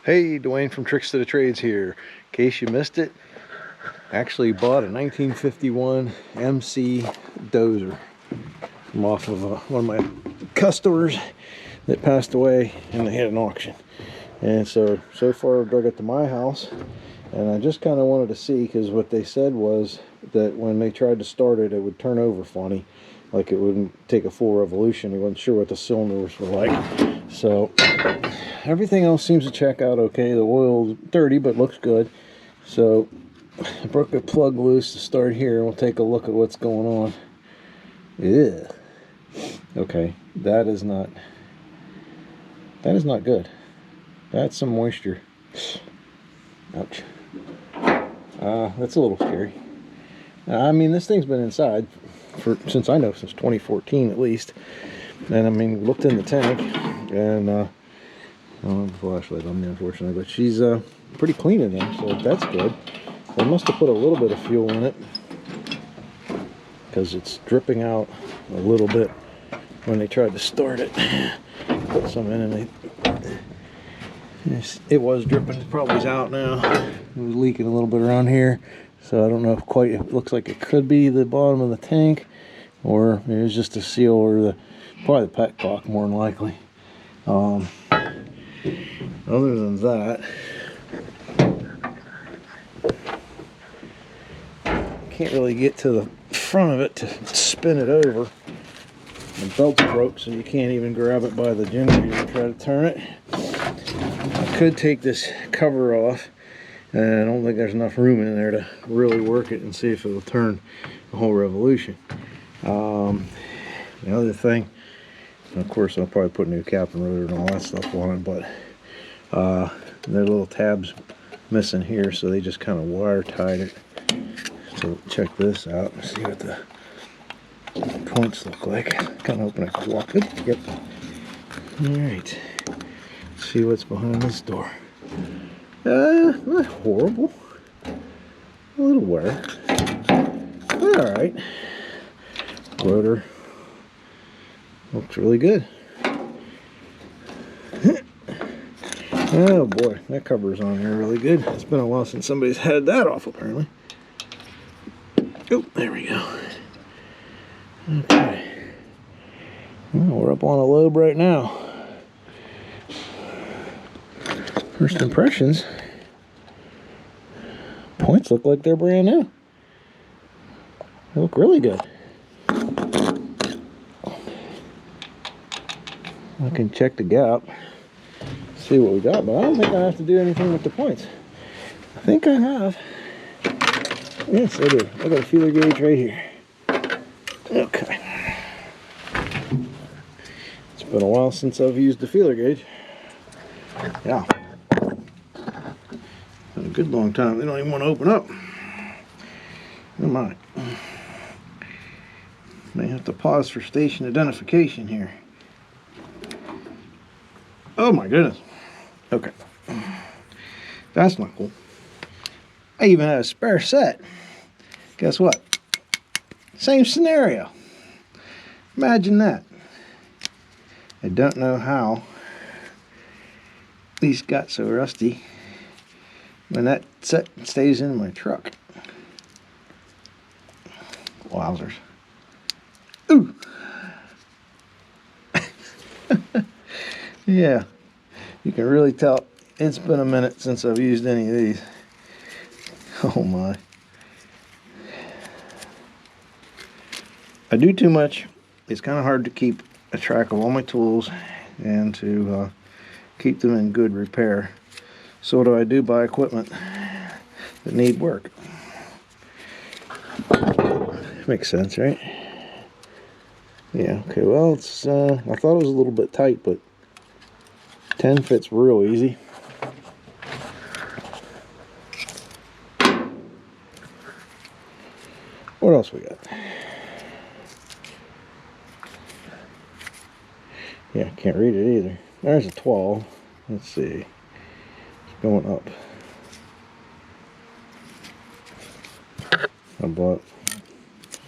Hey, Dwayne from Tricks to the Trades here. In case you missed it, actually bought a 1951 MC dozer from off of one of my customers that passed away, and they had an auction. And so far I drug it to my house, and I just kind of wanted to see, because what they said was that when they tried to start it, it would turn over funny, like it wouldn't take a full revolution. He wasn't sure what the cylinders were like. So everything else seems to check out okay. The oil's dirty but looks good. So I broke the plug loose to start here, and we'll take a look at what's going on. Yeah. Okay, that is not good. That's some moisture. Ouch. That's a little scary. I mean, this thing's been inside since 2014 at least. And I mean, looked in the tank, and I don't have a flashlight on me, unfortunately, but she's pretty clean in there, so that's good. They must have put a little bit of fuel in it, because it's dripping out a little bit when they tried to start it. Put some in, and it was dripping. It probably is out now. It was leaking a little bit around here, so I don't know if quite. It looks like it could be the bottom of the tank, or it was just a seal, or probably the petcock, more than likely. Other than that, can't really get to the front of it to spin it over. The belt's broke, so you can't even grab it by the generator and try to turn it. I could take this cover off, and I don't think there's enough room in there to really work it and see if it'll turn the whole revolution. The other thing, of course, I'll probably put a new cap and rotor and all that stuff on it, but there are little tabs missing here, so they just kind of wire tied it. So check this out and see what the points look like. Kind of hoping I could walk it. Yep. Alright. See what's behind this door. Not horrible. A little wear. Alright. Rotor looks really good. Oh boy, that cover's on there really good. It's been a while since somebody's had that off, apparently. Oh, there we go. Okay. Well, we're up on a lobe right now. First impressions. Points look like they're brand new. They look really good. I can check the gap, see what we got, but I don't think I have to do anything with the points. I think I have. Yes, I do. I got a feeler gauge right here. Okay. It's been a while since I've used the feeler gauge. Yeah. Been a good long time. They don't even want to open up. Never mind. May have to pause for station identification here. Oh my goodness. Okay. That's not cool. I even had a spare set. Guess what? Same scenario. Imagine that. I don't know how these got so rusty when that set stays in my truck. Wowzers. Ooh. Yeah, you can really tell it's been a minute since I've used any of these. Oh my. I do too much. It's kind of hard to keep a track of all my tools and to keep them in good repair. So what do I do? Buy equipment that need work. Makes sense, right? Yeah, okay, well, it's I thought it was a little bit tight, but 10 fits real easy. What else we got? Yeah, can't read it either. There's a 12. Let's see. It's going up. I bought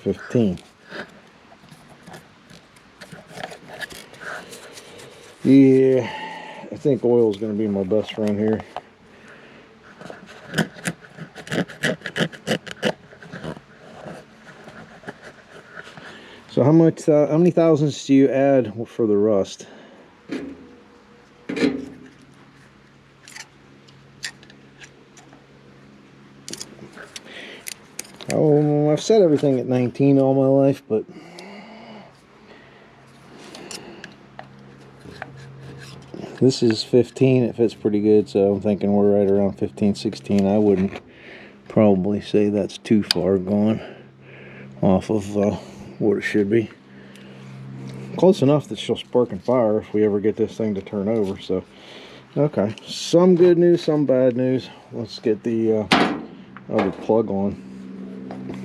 15. Yeah, I think oil is going to be my best friend here. So how many thousands do you add for the rust? Oh, I've set everything at 19 all my life, but this is 15. It fits pretty good, so I'm thinking we're right around 15, 16. I wouldn't probably say that's too far gone off of what it should be. Close enough that she'll spark and fire if we ever get this thing to turn over. So, okay, some good news, some bad news. Let's get the other plug on.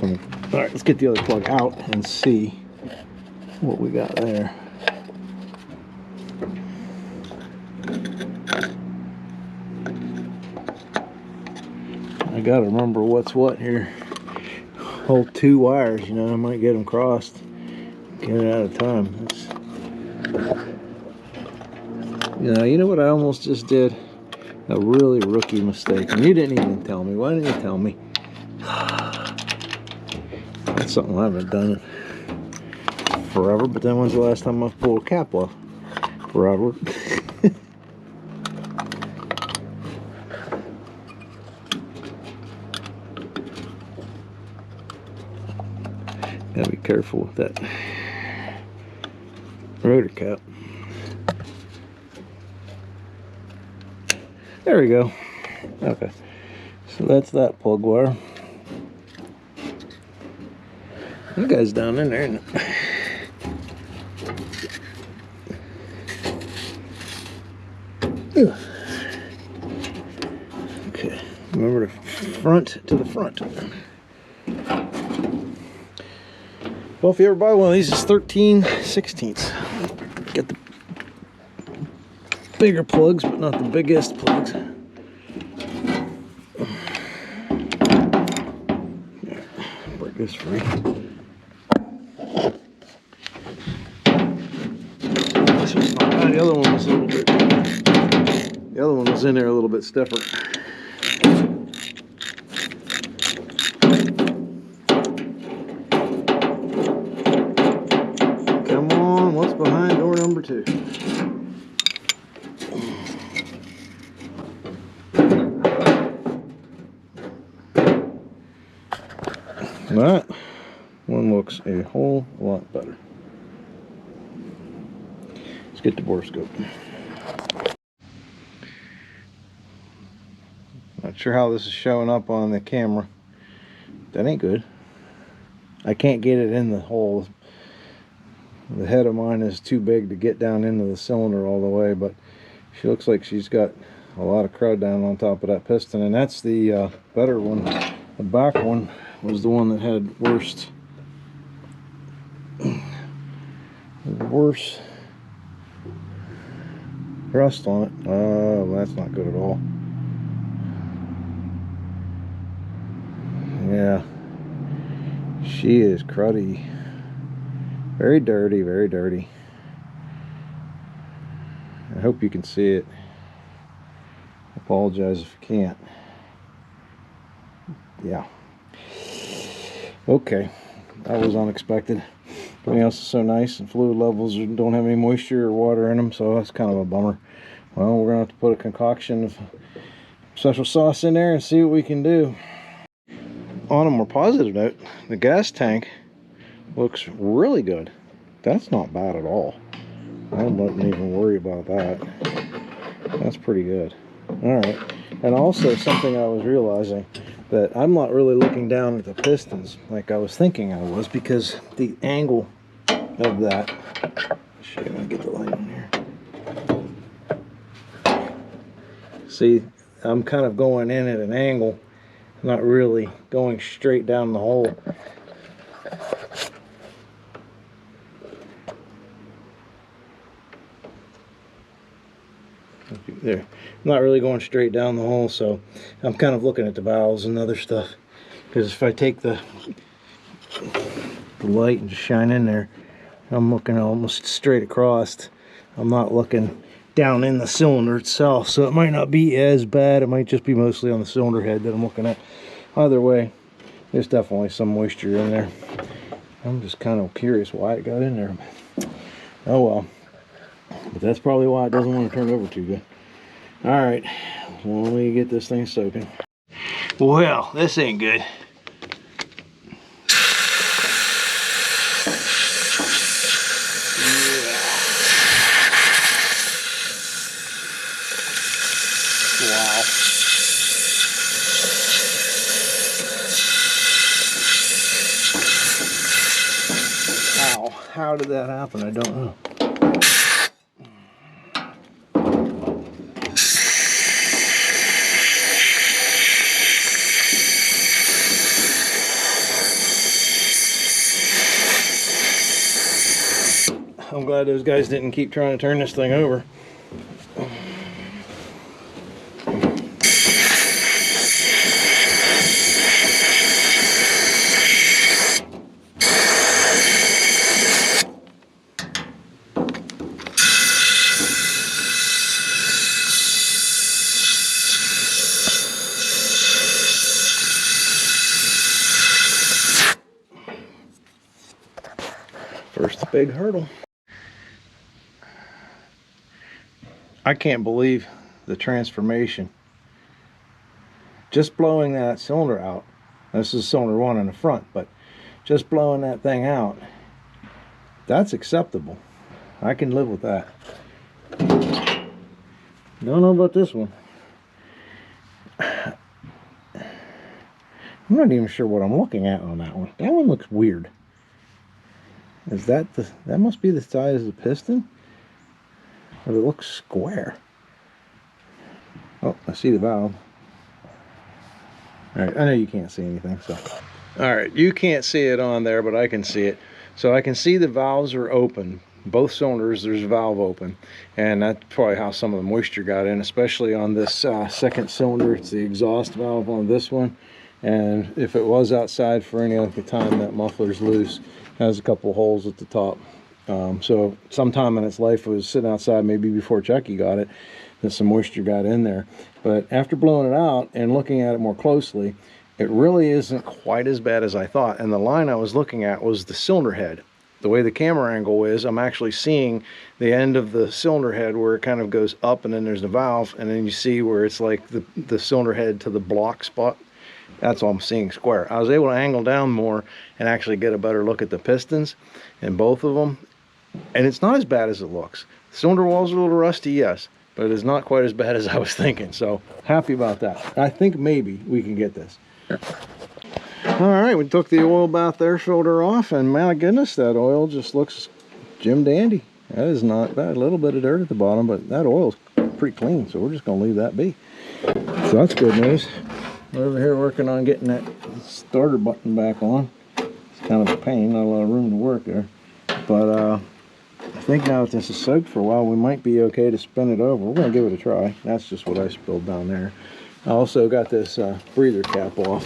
All right, let's get the other plug out and see what we got there. I gotta remember what's what here. Hold 2 wires, you know, I might get them crossed. Get it out of time. You know what I almost just did? A really rookie mistake. And you didn't even tell me. Why didn't you tell me? That's something I haven't done in forever. But then when's the last time I've pulled a cap off? Forever. Gotta be careful with that rotor cap. There we go. Okay, so that's that plug wire. That guy's down in there, isn't it? Okay, remember to front to the front. Well, if you ever buy one of these, it's 13/16. Get the bigger plugs, but not the biggest plugs. Break this free. This one's not bad. The other one was a little bit. The other one was in there a little bit stiffer. Come on, what's behind door number 2? That one looks a whole lot better. Let's get the borescope. Not sure how this is showing up on the camera. That ain't good. I can't get it in the hole. The head of mine is too big to get down into the cylinder all the way, but she looks like she's got a lot of crud down on top of that piston, and that's the better one. The back one was the one that had worse rust on it. Oh, that's not good at all. Yeah, she is cruddy. Very dirty, very dirty. I hope you can see it. I apologize if you can't. Yeah. Okay, that was unexpected. Everything else is so nice, and fluid levels don't have any moisture or water in them, so that's kind of a bummer. Well, we're gonna have to put a concoction of special sauce in there and see what we can do. On a more positive note, the gas tank looks really good. That's not bad at all. I wouldn't even worry about that. That's pretty good. All right, and also something I was realizing, that I'm not really looking down at the pistons like I was thinking I was, because the angle of that. Should I get the light on here? See, I'm kind of going in at an angle, not really going straight down the hole. There, I'm not really going straight down the hole, so I'm kind of looking at the valves and other stuff, because if I take the light and just shine in there, I'm looking almost straight across. I'm not looking down in the cylinder itself, so it might not be as bad. It might just be mostly on the cylinder head that I'm looking at. Either way, there's definitely some moisture in there. I'm just kind of curious why it got in there. Oh well, but that's probably why it doesn't want to turn over too good. All right, well, let me get this thing soaking. Well, this ain't good. Wow. How did that happen? I don't know. I'm glad those guys didn't keep trying to turn this thing over. First big hurdle. I can't believe the transformation. Just blowing that cylinder out. This is cylinder 1 in the front, but just blowing that thing out, that's acceptable. I can live with that. Don't know about this one. I'm not even sure what I'm looking at on that one. That one looks weird. Is that that must be the size of the piston? But it looks square. Oh, I see the valve. All right, I know you can't see anything, so. All right, you can't see it on there, but I can see it. So I can see the valves are open. Both cylinders, there's a valve open. And that's probably how some of the moisture got in, especially on this second cylinder. It's the exhaust valve on this one. And if it was outside for any length of time, that muffler's loose. It has a couple holes at the top. So sometime in its life, it was sitting outside, maybe before Chucky got it, that some moisture got in there. But after blowing it out and looking at it more closely, it really isn't quite as bad as I thought. And the line I was looking at was the cylinder head. The way the camera angle is, I'm actually seeing the end of the cylinder head where it kind of goes up, and then there's the valve, and then you see where it's like the cylinder head to the block spot. That's all I'm seeing square. I was able to angle down more and actually get a better look at the pistons in both of them. And it's not as bad as it looks. The cylinder walls are a little rusty, yes, but it is not quite as bad as I was thinking. So happy about that. I think maybe we can get this. All right, we took the oil bath air filter off, and my goodness, that oil just looks Jim dandy. That is not bad. A little bit of dirt at the bottom, but that oil's pretty clean, so we're just gonna leave that be. So that's good news. We're over here working on getting that starter button back on. It's kind of a pain, not a lot of room to work there. But I think now that this is soaked for a while, we might be okay to spin it over. We're gonna give it a try. That's just what I spilled down there. I also got this breather cap off.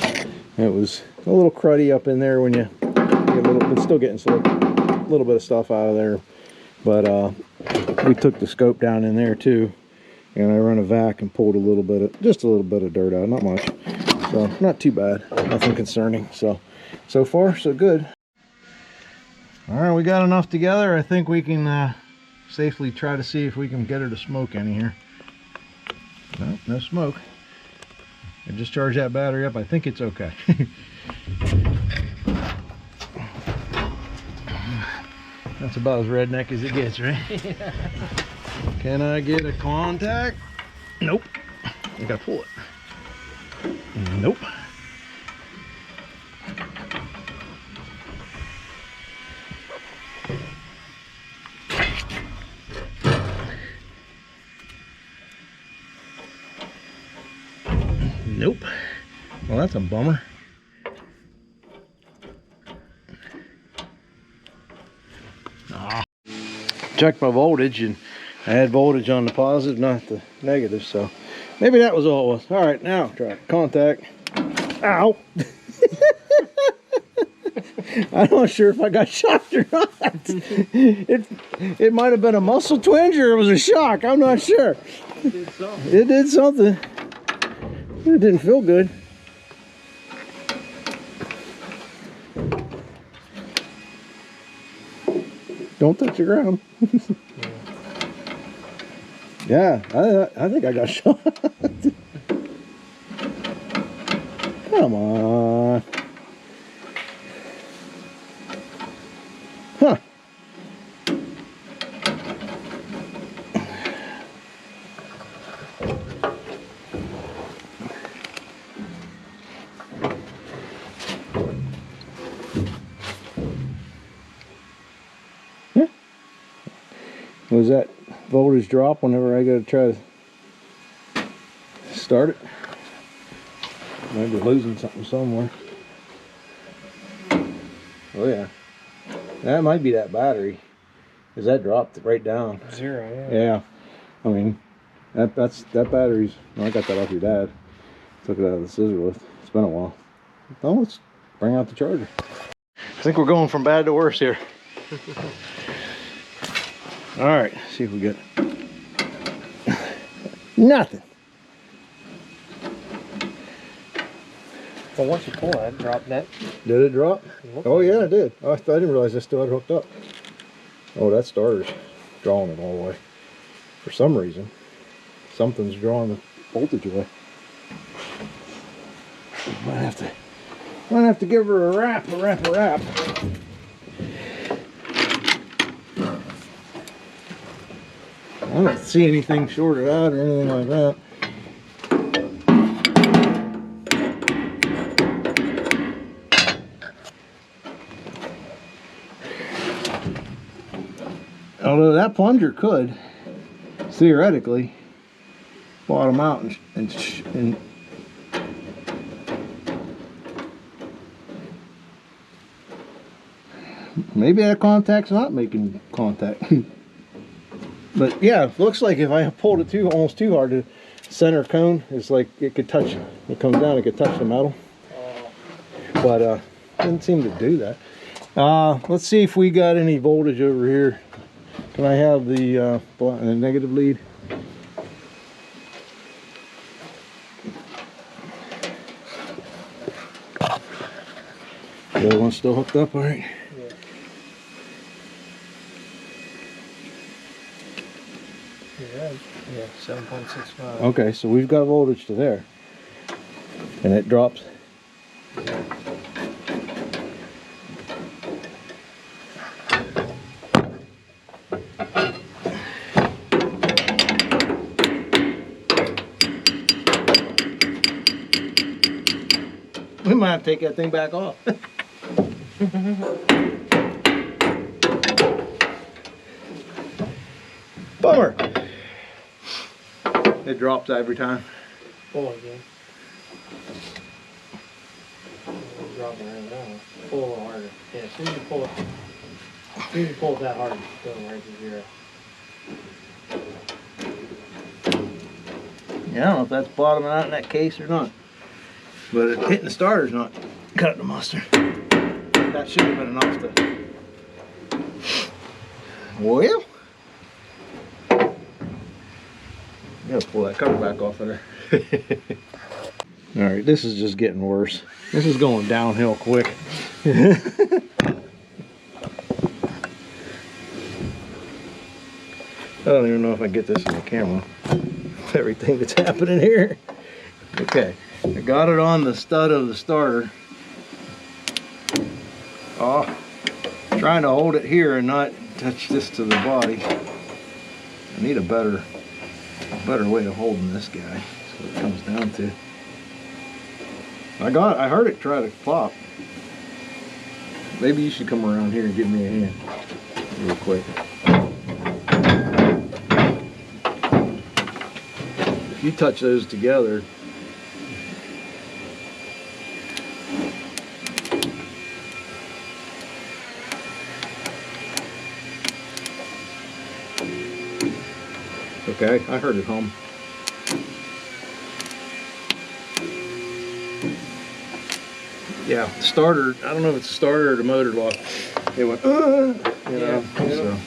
It was a little cruddy up in there when you get a little, but still getting a little bit of stuff out of there. But we took the scope down in there too, and I run a vac and pulled just a little bit of dirt out, not much. So not too bad, nothing concerning. So far so good. All right, we got enough together. I think we can safely try to see if we can get her to smoke any here. No, no smoke. I just charged that battery up. I think it's okay. That's about as redneck as it gets, right? Can I get a contact? Nope. I gotta pull it. Nope. Nope. Well, that's a bummer. Checked my voltage, and I had voltage on the positive, not the negative, so maybe that was all it was. All right, now try it. Contact. Ow! I'm not sure if I got shocked or not. It might have been a muscle twinge or it was a shock. I'm not sure. It did something. It did something. It didn't feel good. Don't touch the ground. Yeah, I think I got shot. Come on. Huh. Yeah. Was that voltage drop whenever I go to try to start it? Maybe losing something somewhere. Oh yeah. That might be that battery. Because that dropped right down. 0, yeah. Yeah. I mean, that battery's... Well, I got that off your dad. Took it out of the scissor lift. It's been a while. Well, let's bring out the charger. I think we're going from bad to worse here. Alright, see if we get... Nothing. Well, once you pull that, drop that. Did it drop? Oh yeah, it did. Oh, I didn't realize I still had it hooked up. Oh, that starter's drawing it all the way. For some reason, something's drawing the voltage away. Might have to give her a wrap. I don't see anything shorted out or anything like that. Although that plunger could, theoretically, bottom out and maybe that contact's not making contact. But yeah, looks like if I pulled it almost too hard, the center cone is like it could touch. It comes down, it could touch the metal. But didn't seem to do that. Let's see if we got any voltage over here. Can I have the negative lead? The other one's still hooked up, all right? Yeah, 7.65. Okay, so we've got voltage to there. And it drops. We might have to take that thing back off. Bummer. It drops every time. Pull it again. Drop it right now. Pull a little harder. Yeah, as soon as you pull it that hard, it's going right to 0. Yeah, I don't know if that's bottoming out in that case or not. But hitting the starter's not cutting the mustard. That should have been enough to... Well... Gotta pull that cover back off of there. Alright, this is just getting worse. This is going downhill quick. I don't even know if I can get this in the camera. Everything that's happening here. Okay, I got it on the stud of the starter. Oh, trying to hold it here and not touch this to the body. I need a better way of holding this guy. That's what it comes down to. I heard it try to plop. Maybe you should come around here and give me a hand real quick. If you touch those together, okay, I heard it hum. yeah, starter, I don't know if it's a starter or the motor lock. It went, you know, so.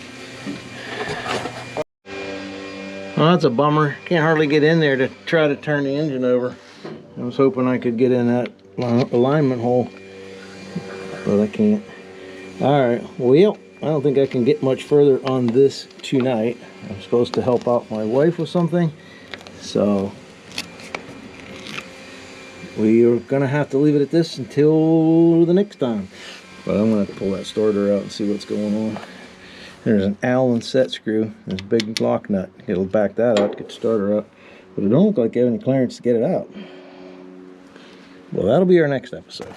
Well, that's a bummer. Can't hardly get in there to try to turn the engine over. I was hoping I could get in that alignment hole, but I can't. Alright, well, I don't think I can get much further on this tonight. I'm supposed to help out my wife with something, so we are gonna have to leave it at this until the next time. But I'm gonna have to pull that starter out and see what's going on. There's an Allen set screw, this big lock nut. It'll back that up, get the starter up, but it don't look like I have any clearance to get it out. Well, that'll be our next episode.